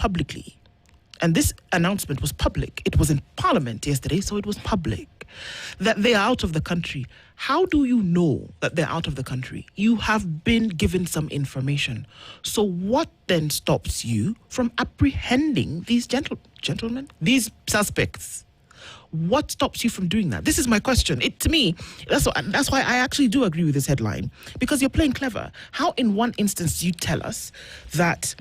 publicly, and this announcement was public. It was in Parliament yesterday, so it was public, that they are out of the country. How do you know that they're out of the country? You have been given some information. So what then stops you from apprehending these gentlemen, these suspects? What stops you from doing that? This is my question. To me, that's why I actually do agree with this headline, because you're playing clever. How in one instance do you tell us that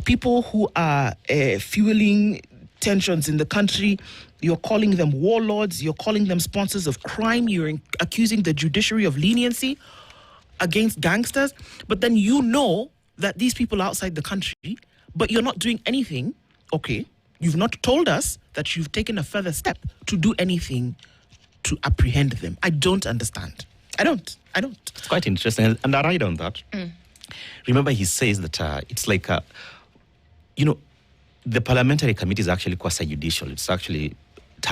people who are fueling tensions in the country, you're calling them warlords, you're calling them sponsors of crime, you're accusing the judiciary of leniency against gangsters, but then you know that these people are outside the country, but you're not doing anything, okay? You've not told us that you've taken a further step to do anything to apprehend them. I don't understand. I don't. It's quite interesting. And I write on that. Remember, he says that it's like, the parliamentary committee is actually quasi-judicial. It's actually,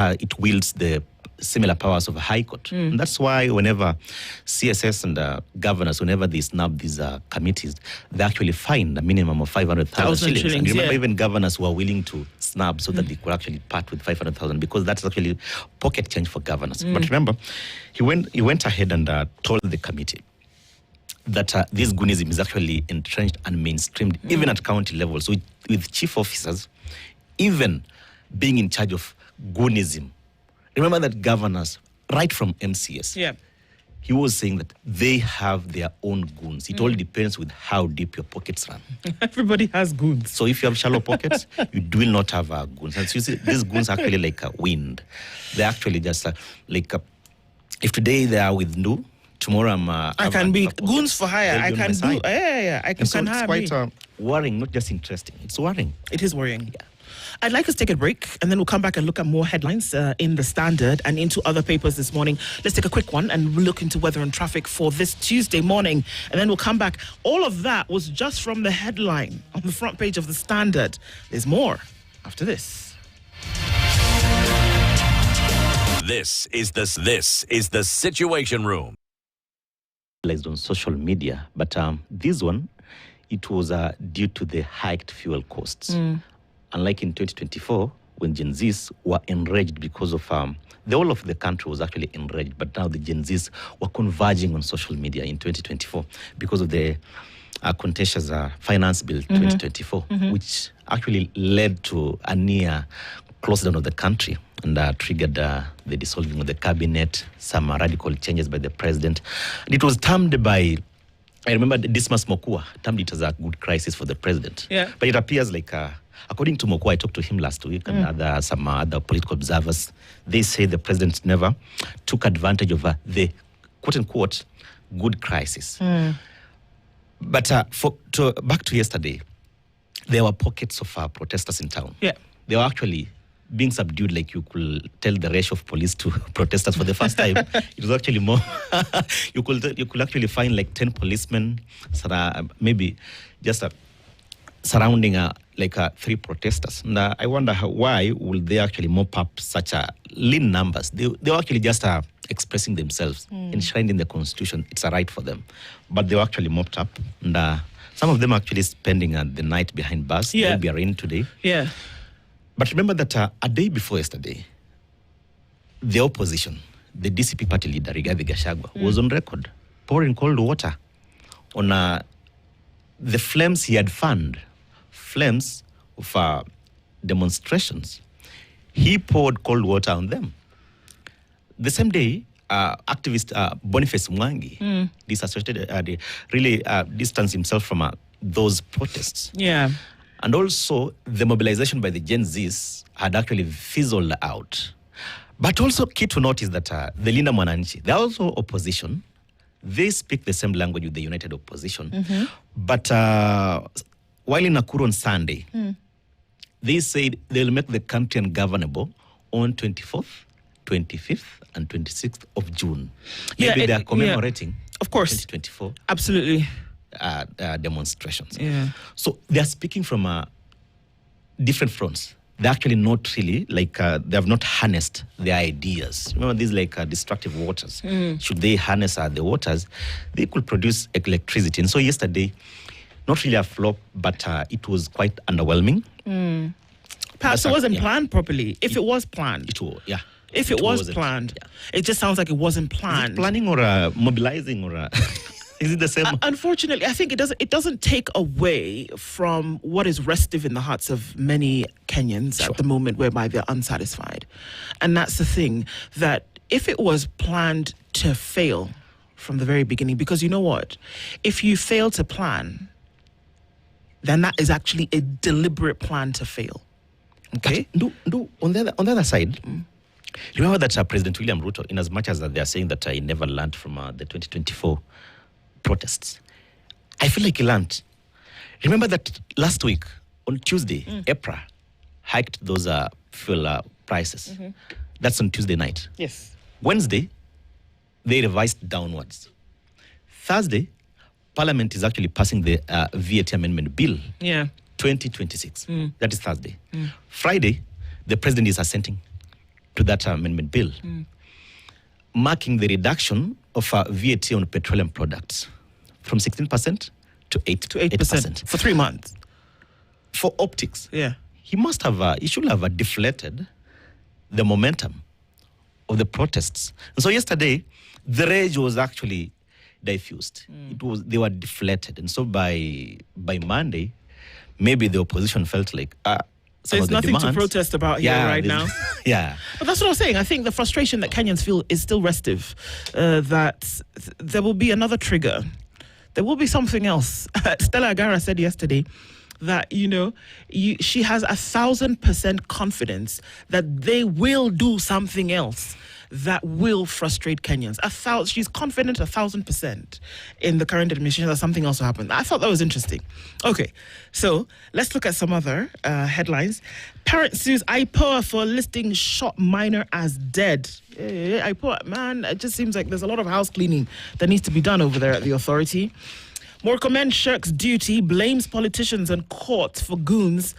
it wields the similar powers of a high court. And that's why whenever CSS and governors, whenever they snub these committees, they actually fine a minimum of 500,000 shillings. And remember, even governors who are willing to snub so that they could actually part with 500,000, because that's actually pocket change for governors. But remember, he went ahead and told the committee that this goonism is actually entrenched and mainstreamed, even at county level. So with chief officers, even being in charge of goonism. Remember that governors, right from MCS, he was saying that they have their own goons. It all depends with how deep your pockets run. Everybody has goons. So if you have shallow pockets, you will not have goons. And so you see, these goons are actually like a wind. They're actually just if today they are with Nu, tomorrow I can be goons for hire. I can do. I can hire me. It's quite worrying, not just interesting. It's worrying. It is worrying. Yeah. I'd like us to take a break, and then we'll come back and look at more headlines in the Standard and into other papers this morning. Let's take a quick one and look into weather and traffic for this Tuesday morning, and then we'll come back. All of that was just from the headline on the front page of the Standard. There's more after this. This is the Situation Room. On social media, but this one, it was due to the hiked fuel costs. Unlike in 2024, when Gen Zs were enraged because of the whole of the country was actually enraged, but now the Gen Zs were converging on social media in 2024 because of the contentious finance bill 2024, which actually led to a near close down of the country and triggered the dissolving of the cabinet, some radical changes by the president. And it was termed by, I remember Dismas Mokua termed it as a good crisis for the president. Yeah. But it appears like, according to Mokua, I talked to him last week, and some other political observers, they say the president never took advantage of the quote-unquote good crisis. But back to yesterday, there were pockets of protesters in town. Yeah. They were actually being subdued, like you could tell the ratio of police to protesters for the first time. It was actually more. You could actually find like 10 policemen, maybe just surrounding 3 protesters. And I wonder why will they actually mop up such lean numbers? They were actually just expressing themselves, enshrined in the Constitution. It's a right for them. But they were actually mopped up. And some of them are actually spending the night behind bars. There will be a rain today. Yeah. But remember that a day before yesterday, the opposition, the DCP party leader, Rigathi Gachagua, was on record pouring cold water on the flames he had fanned, flames of demonstrations. He poured cold water on them. The same day, activist Boniface Mwangi really distanced himself from those protests. Yeah. And also, the mobilization by the Gen Zs had actually fizzled out. But also, key to note is that the Linda Mwananchi, they're also opposition. They speak the same language with the United Opposition. But while in Nakuru on Sunday, they said they'll make the country ungovernable on 24th, 25th, and 26th of June. Maybe they are commemorating, of course, 2024. Absolutely. Demonstrations. Yeah. So they are speaking from different fronts. They're actually not really they have not harnessed their ideas. Remember these destructive waters. Should they harness the waters, they could produce electricity. And so yesterday, not really a flop, but it was quite underwhelming. Perhaps it wasn't planned properly. If it was planned. It was, yeah. If it was wasn't. planned. Yeah. It just sounds like it wasn't Is planned. it planning or mobilizing or is it the same? Unfortunately, I think it doesn't take away from what is restive in the hearts of many Kenyans at the moment, whereby they're unsatisfied. And that's the thing, that if it was planned to fail from the very beginning, because you know what? If you fail to plan, then that is actually a deliberate plan to fail. Okay? On the other side, remember that President William Ruto, in as much as they are saying that he never learned from the 2024 protests, I feel like he learned. Remember that last week, on Tuesday, EPRA hiked those fuel prices. That's on Tuesday night. Yes. Wednesday, they revised downwards. Thursday, Parliament is actually passing the VAT amendment bill. Yeah. 2026. That is Thursday. Friday, the president is assenting to that amendment bill, marking the reduction of VAT on petroleum products from 16% to 8%. For 3 months. For optics, Yeah. he should have deflated the momentum of the protests. And so yesterday, the rage was actually diffused. They were deflated. And so by Monday, maybe the opposition felt like So there's nothing to protest about here right now. Yeah. But that's what I was saying. I think the frustration that Kenyans feel is still restive, that there will be another trigger. There will be something else. Stella Agara said yesterday that, she has 1,000% confidence that they will do something else that will frustrate Kenyans. She's confident 1,000% in the current administration that something else will happen. I thought that was interesting. Okay, so let's look at some other headlines. Parent sues IPOA for listing shop minor as dead. IPOA, man, it just seems like there's a lot of house cleaning that needs to be done over there at the authority. Murkomen shirks duty, blames politicians and courts for goons.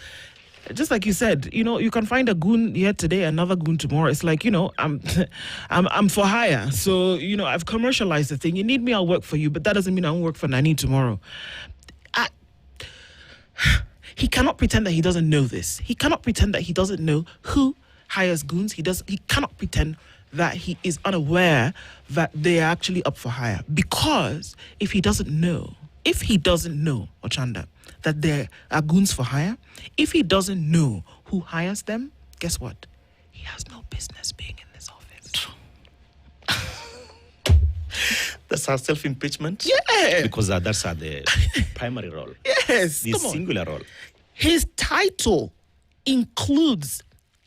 Just like you said, you can find a goon here today, another goon tomorrow. It's like, I'm for hire. So, I've commercialized the thing. You need me, I'll work for you. But that doesn't mean I won't work for Nani tomorrow. He cannot pretend that he doesn't know this. He cannot pretend that he doesn't know who hires goons. He cannot pretend that he is unaware that they are actually up for hire. Because if he doesn't know, Ochanda, that there are goons for hire, if he doesn't know who hires them, guess what? He has no business being in this office. That's our self-impeachment? Yeah. Because that's the primary role. Yes. The singular role. His title includes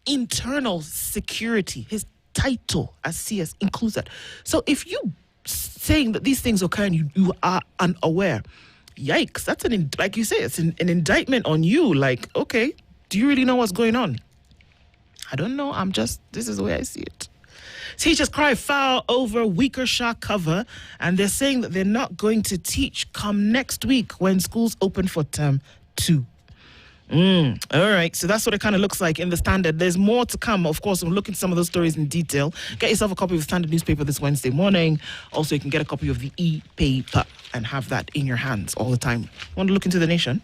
internal security. His title as CS includes that. So if you saying that these things occur and you are unaware, yikes, that's like you say, it's an indictment on you. Like, okay, do you really know what's going on? I don't know. This is the way I see it. Teachers cry foul over weaker SHA cover, and they're saying that they're not going to teach come next week when schools open for term 2. All right, so that's what it kind of looks like in the Standard. There's more to come, of course. We'll look into some of those stories in detail. Get yourself a copy of the Standard newspaper this Wednesday morning. Also, you can get a copy of the e-paper and have that in your hands all the time. Want to look into the Nation?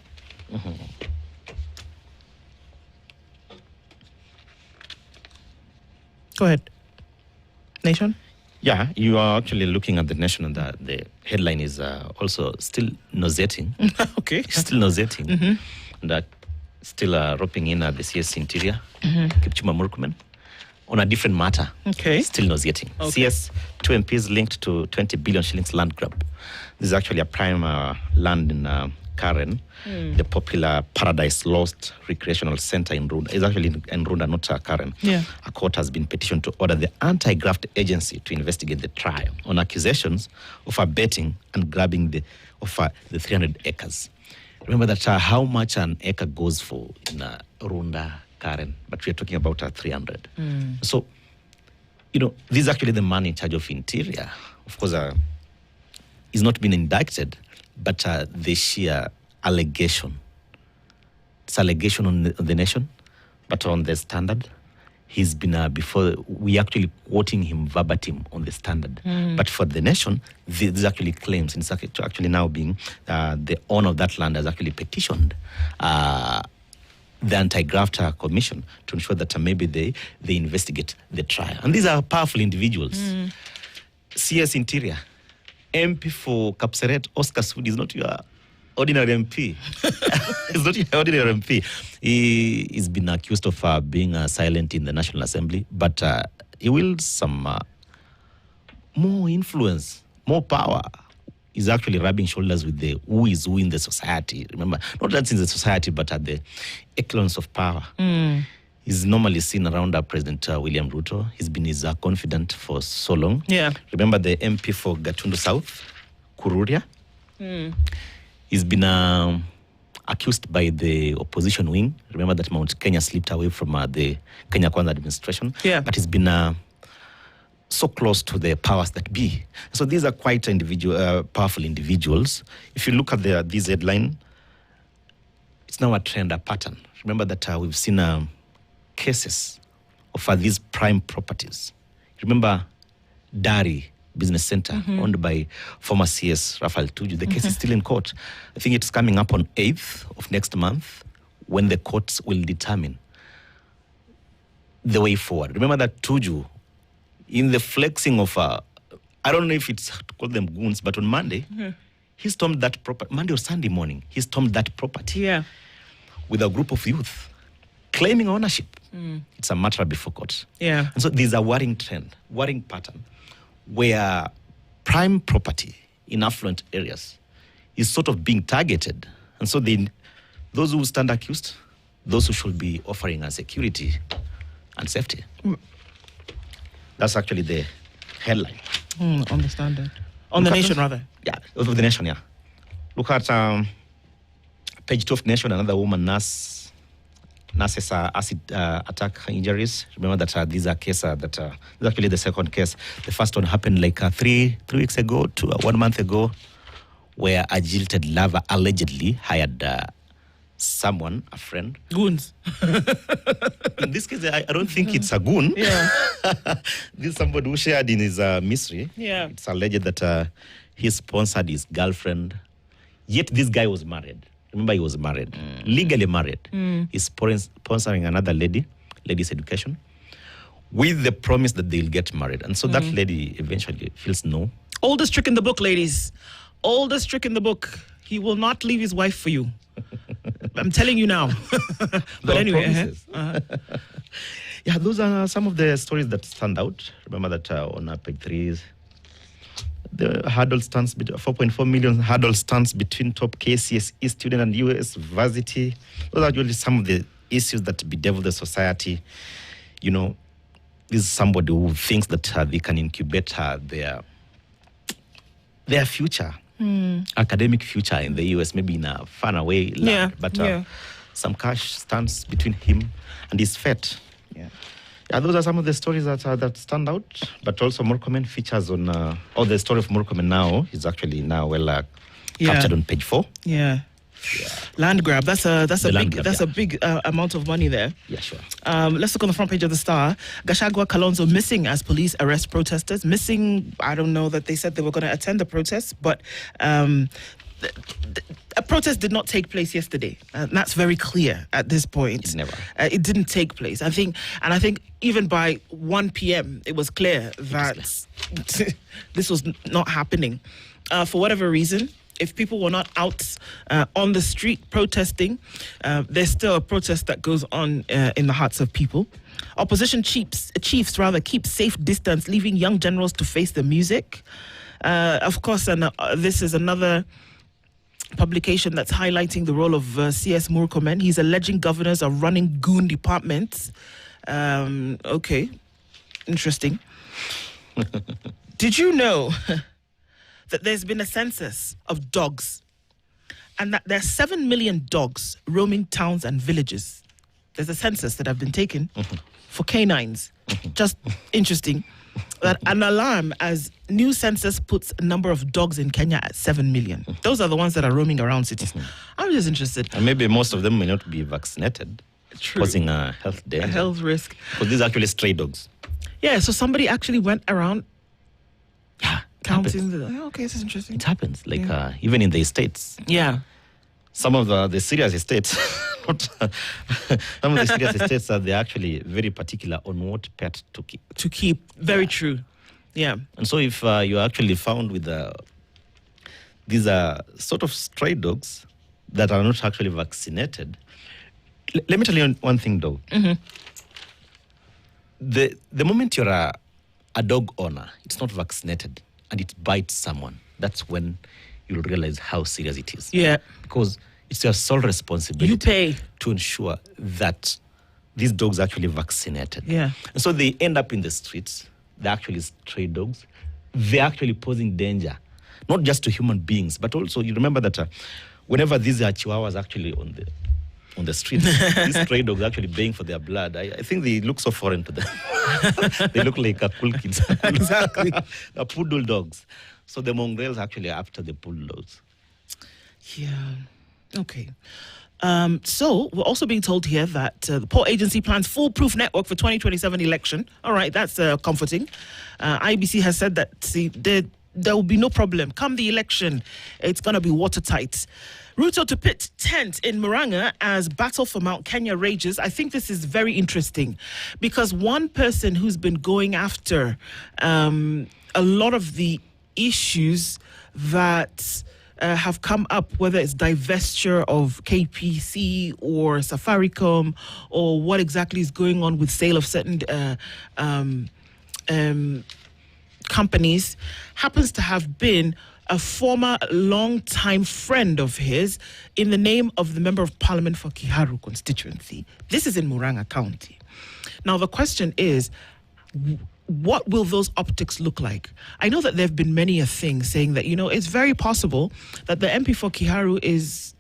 Go ahead. Nation? Yeah, you are actually looking at the Nation, and the headline is also still nauseating. Okay. Still nauseating. And that still roping in the CS Interior, Kipchumba Murkomen, on a different matter. Okay. Still nauseating. Okay. CS, 2 MPs linked to 20 billion shillings land grab. This is actually a prime land in Karen, the popular Paradise Lost Recreational Center in Runda. It's actually in Runda, not Karen. Yeah. A court has been petitioned to order the anti-graft agency to investigate the trial on accusations of abetting and grabbing the 300 acres. Remember that how much an acre goes for in Runda, Karen, but we're talking about 300. So, this is actually the man in charge of Interior. Of course, he's not been indicted, but the sheer allegation. It's allegation on the Nation, but on the Standard, he's been before, we actually quoting him verbatim on the Standard. But for the Nation, this actually claims, and it's actually now being, the owner of that land has actually petitioned the Anti-Graft Commission to ensure that maybe they investigate the trial. And these are powerful individuals. CS Interior, MP for Kapseret, Oscar Sudi is not your ordinary MP. He's not your ordinary MP. He's been accused of being silent in the National Assembly, but he wields some more influence, more power. He's actually rubbing shoulders with the who is who in the society. Remember, not just in the society, but at the echelons of power. He's normally seen around President William Ruto. He's been his confidant for so long. Yeah. Remember the MP for Gatundu South, Kururia? He's been accused by the opposition wing. Remember that Mount Kenya slipped away from the Kenya Kwanza administration. Yeah. But he's been so close to the powers that be. So these are quite powerful individuals. If you look at this headline, it's now a trend, a pattern. Remember that we've seen cases of these prime properties. Remember Dari Business Center, owned by former CS Raphael Tuju. The case is still in court. I think it's coming up on 8th of next month when the courts will determine the way forward. Remember that Tuju, in the flexing of, I don't know if it's to call them goons, but on Monday, he stormed that property. Monday or Sunday morning, he stormed that property with a group of youth claiming ownership. It's a matter before court. Yeah. And so there's a worrying trend, worrying pattern, where prime property in affluent areas is sort of being targeted. And so those who stand accused, those who should be offering us security and safety. That's actually the headline. Understand it. On the Nation, rather. Yeah, of the Nation, yeah. Look at page 2 of Nation, another woman nurses acid attack injuries. Remember that these are cases that this is actually the second case. The first one happened like 3 weeks ago to 1 month ago, where a jilted lover allegedly hired someone, a friend. Goons. In this case, I don't think it's a goon. Yeah. This is somebody who shared in his mystery. Yeah. It's alleged that he sponsored his girlfriend. Yet this guy was married. Remember, he was married, legally married. He's sponsoring another lady's education, with the promise that they'll get married. And so that lady eventually feels no. Oldest trick in the book, ladies. Oldest trick in the book. He will not leave his wife for you. I'm telling you now. But anyway. Yeah, those are some of the stories that stand out. Remember that on page 3 the hurdle stands 4.4 million hurdle stands between top KCSE student and US varsity. Those are usually some of the issues that bedevil the society. You know, this is somebody who thinks that they can incubate their future, academic future in the US, maybe in a far away land. But some cash stands between him and his fate. Yeah, those are some of the stories that stand out. But also Murkomen features on, the story of Murkomen now is actually now captured on page 4. Yeah. Land grab. That's a big amount of money there. Yeah, sure. Let's look on the front page of the Star. Gachagua Kalonzo missing as police arrest protesters. Missing. I don't know that they said they were going to attend the protest, but a protest did not take place yesterday. That's very clear at this point. It never. It didn't take place. I think even by 1 p.m. it was clear that this was not happening. For whatever reason, if people were not out on the street protesting, there's still a protest that goes on in the hearts of people. Opposition chiefs keep safe distance, leaving young generals to face the music. Of course, and this is another publication that's highlighting the role of CS Murkomen. He's alleging governors are running goon departments. Okay, interesting. Did you know that there's been a census of dogs and that there are 7 million dogs roaming towns and villages? There's a census that have been taken for canines. Just interesting. That an alarm as new census puts a number of dogs in Kenya at 7 million. Those are the ones that are roaming around cities. I'm just interested. And maybe most of them may not be vaccinated. True. posing a health danger. A health risk. Because these are actually stray dogs. Yeah, so somebody actually went around Yeah, counting okay, this is interesting. It happens. Like even in the estates, Yeah. some of the serious estates, not some of the serious estates are they're actually very particular on what pet to keep. To keep. Very true. Yeah. And so if you're actually found with these are sort of stray dogs that are not actually vaccinated, let me tell you one thing though. Mm-hmm. The moment you're a dog owner, it's not vaccinated, and it bites someone, that's when you'll realize how serious it is. Yeah. Because it's your sole responsibility You pay. to ensure that these dogs are actually vaccinated. Yeah. And so they end up in the streets. They're actually stray dogs. They're actually posing danger, not just to human beings, but also you remember that whenever these are chihuahuas actually on the streets, these stray dogs are actually baying for their blood. I think they look so foreign to them. They look like cool kids. Exactly. The poodle dogs. So the mongrels actually are after the poodle dogs. Yeah. Okay. So we're also being told here that the Port Agency plans foolproof network for 2027 election. All right, that's comforting. IBC has said that there will be no problem. Come the election, it's going to be watertight. Ruto to pit tent in Murang'a as battle for Mount Kenya rages. I think this is very interesting because one person who's been going after a lot of the issues that have come up, whether it's divestiture of KPC or Safaricom or what exactly is going on with sale of certain companies, happens to have been a former long-time friend of his in the name of the Member of Parliament for Kiharu constituency. This is in Murang'a County. Now, the question is, what will those optics look like? I know that there have been many a thing saying that, it's very possible that the MP for Kiharu is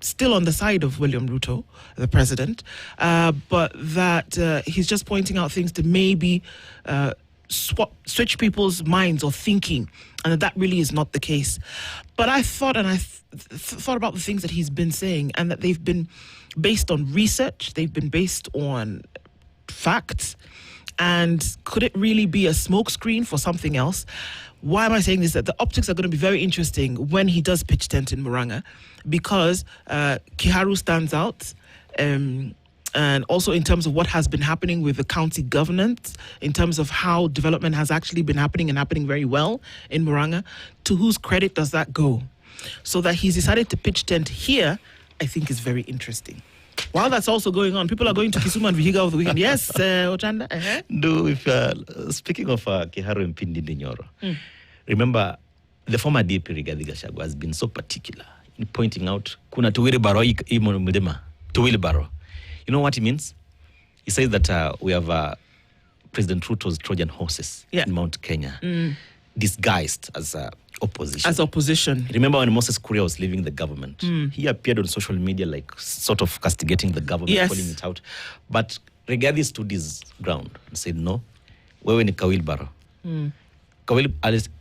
still on the side of William Ruto, the president, but that he's just pointing out things to maybe switch people's minds or thinking, and that really is not the case. But I thought, and I thought about the things that he's been saying, and that they've been based on research, they've been based on facts, and could it really be a smokescreen for something else? Why am I saying this? That the optics are going to be very interesting when he does pitch tent in Murang'a, because Kiharu stands out, and also in terms of what has been happening with the county governance, in terms of how development has actually been happening and happening very well in Murang'a. To whose credit does that go? So that he's decided to pitch tent here, I think is very interesting. While that's also going on, people are going to Kisumu and Vihiga over the weekend. Yes, Ochanda? Uh-huh. No, if speaking of Kiharu MP Ndindi Nyoro, remember the former DP Rigathi Gachagua has been so particular in pointing out kuna tuwili baro imo mlima, tuwili baro. You know what he means? He says that we have President Ruto's Trojan horses in Mount Kenya, disguised as opposition. As opposition. Remember when Moses Kuria was leaving the government? He appeared on social media like sort of castigating the government, calling it out. But Rigathi stood his ground and said, no, wewe ni kawilbaro.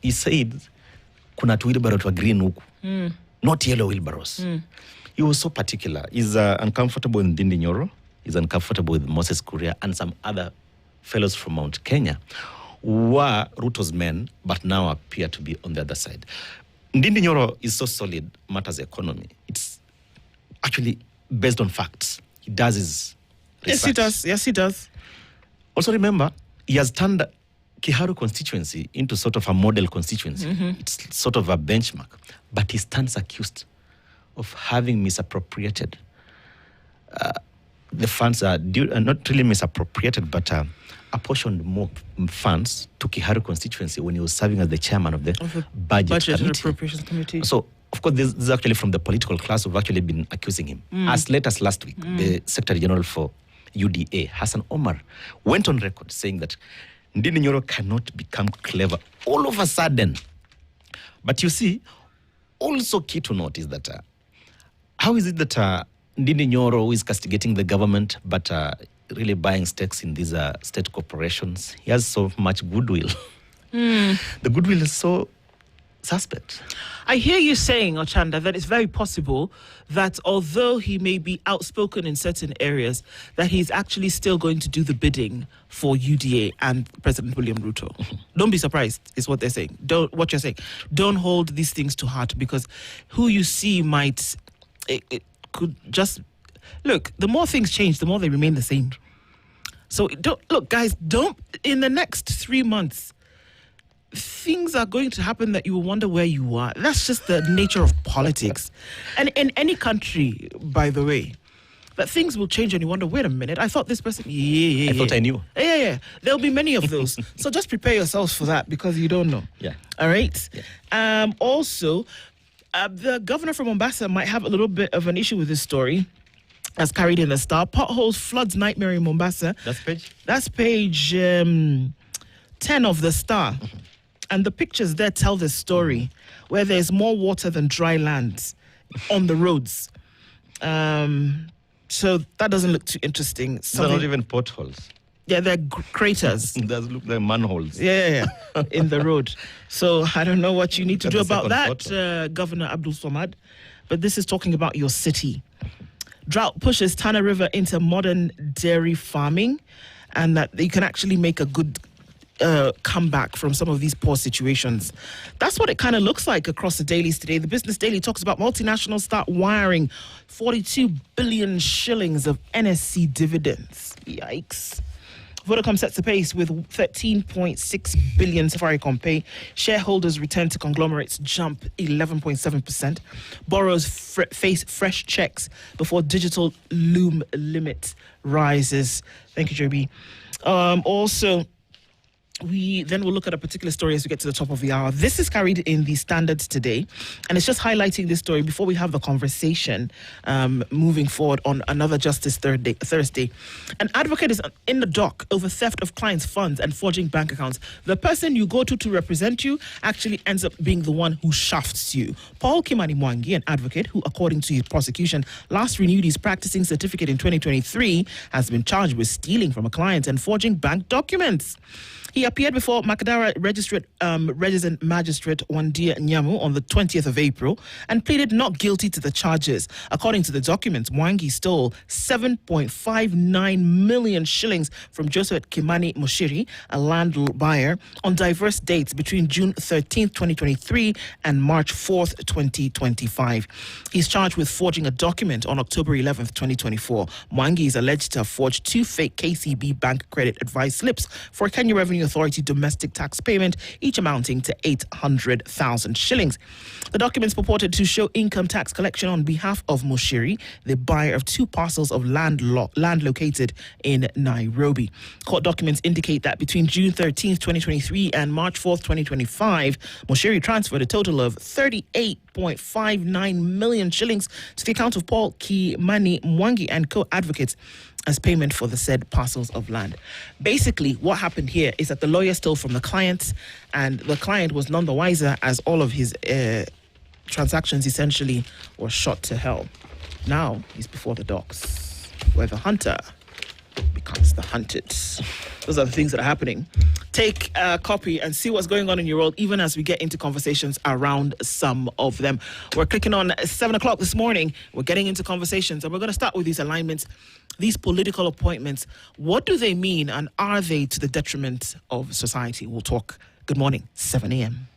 He said, kuna tuwilbaro twa green huku, not yellow wheelbarrows. He was so particular. He's uncomfortable with Ndindi Nyoro. He's uncomfortable with Moses Kuria and some other fellows from Mount Kenya who were Ruto's men, but now appear to be on the other side. Ndindi Nyoro is so solid, matters economy. It's actually based on facts. He does his research. Yes, he does. Yes, he does. Also remember, he has turned Kiharu constituency into sort of a model constituency. It's sort of a benchmark. But he stands accused of having misappropriated the funds, not really misappropriated, but apportioned more funds to Kiharu constituency when he was serving as the chairman of the budget committee. And appropriations committee. So, of course, this is actually from the political class who've actually been accusing him. As late as last week, the Secretary General for UDA, Hassan Omar, went on record saying that Ndindi Nyoro cannot become clever all of a sudden. But you see, also key to note is that how is it that Ndindi Nyoro is castigating the government but really buying stakes in these state corporations? He has so much goodwill. The goodwill is so suspect. I hear you saying, Ochanda, that it's very possible that although he may be outspoken in certain areas, that he's actually still going to do the bidding for UDA and President William Ruto. Don't be surprised, is what they're saying. What you're saying. Don't hold these things to heart, because who you see it could just... Look, the more things change, the more they remain the same. So, guys, in the next 3 months, things are going to happen that you will wonder where you are. That's just the nature of politics. And in any country, by the way, that things will change and you wonder, wait a minute, I thought this person... I thought I knew. Yeah. There'll be many of those. So just prepare yourselves for that, because you don't know. Yeah. All right? Yeah. Also, the governor from Mombasa might have a little bit of an issue with this story, as carried in the Star. Potholes, floods, nightmare in Mombasa. That's page 10 of the Star. And the pictures there tell the story, where there's more water than dry land on the roads. So that doesn't look too interesting. They're not even potholes. Yeah, they're craters. It does look like manholes. Yeah, in the road. So I don't know what you need to do about that, Governor Abdul Samad. But this is talking about your city. Drought pushes Tana River into modern dairy farming, and that you can actually make a good comeback from some of these poor situations. That's what it kind of looks like across the dailies today. The Business Daily talks about multinationals start wiring 42 billion shillings of NSC dividends. Yikes. Vodacom sets the pace with 13.6 billion Safaricom Pay. Shareholders return to conglomerates jump 11.7%. Borrowers face fresh checks before digital loom limit rises. Thank you, Joby. Also, we then will look at a particular story as we get to the top of the hour. This is carried in the Standards today, and it's just highlighting this story before we have the conversation moving forward on another Justice Thursday. An advocate is in the dock over theft of clients' funds and forging bank accounts. The person you go to represent you actually ends up being the one who shafts you. Paul Kimani Mwangi, an advocate who, according to his prosecution, last renewed his practicing certificate in 2023, has been charged with stealing from a client and forging bank documents. He appeared before Makadara Resident Magistrate Wandia Nyamu on the 20th of April and pleaded not guilty to the charges. According to the documents, Mwangi stole 7.59 million shillings from Joseph Kimani Moshiri, a land buyer, on diverse dates between June 13th, 2023 and March 4th, 2025. He's charged with forging a document on October 11th, 2024. Mwangi is alleged to have forged 2 fake KCB bank credit advice slips for a Kenya Revenue Authority domestic tax payment, each amounting to 800,000 shillings. The documents purported to show income tax collection on behalf of Moshiri, the buyer of 2 parcels of land located in Nairobi. Court documents indicate that between June 13th, 2023 and March 4th, 2025, Moshiri transferred a total of 38.59 million shillings to the account of Paul Kimani Mwangi and co-advocates as payment for the said parcels of land. Basically, what happened here is that the lawyer stole from the client, and the client was none the wiser, as all of his transactions essentially were shot to hell. Now he's before the docks, where the hunter becomes the hunted. Those are the things that are happening. Take a copy and see what's going on in your world, even as we get into conversations around some of them. We're clicking on 7 o'clock this morning. We're getting into conversations, and we're going to start with these alignments, these political appointments. What do they mean, and are they to the detriment of society? We'll talk. Good morning, 7 a.m.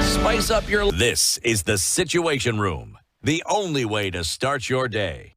Spice up your... This is the Situation Room, the only way to start your day.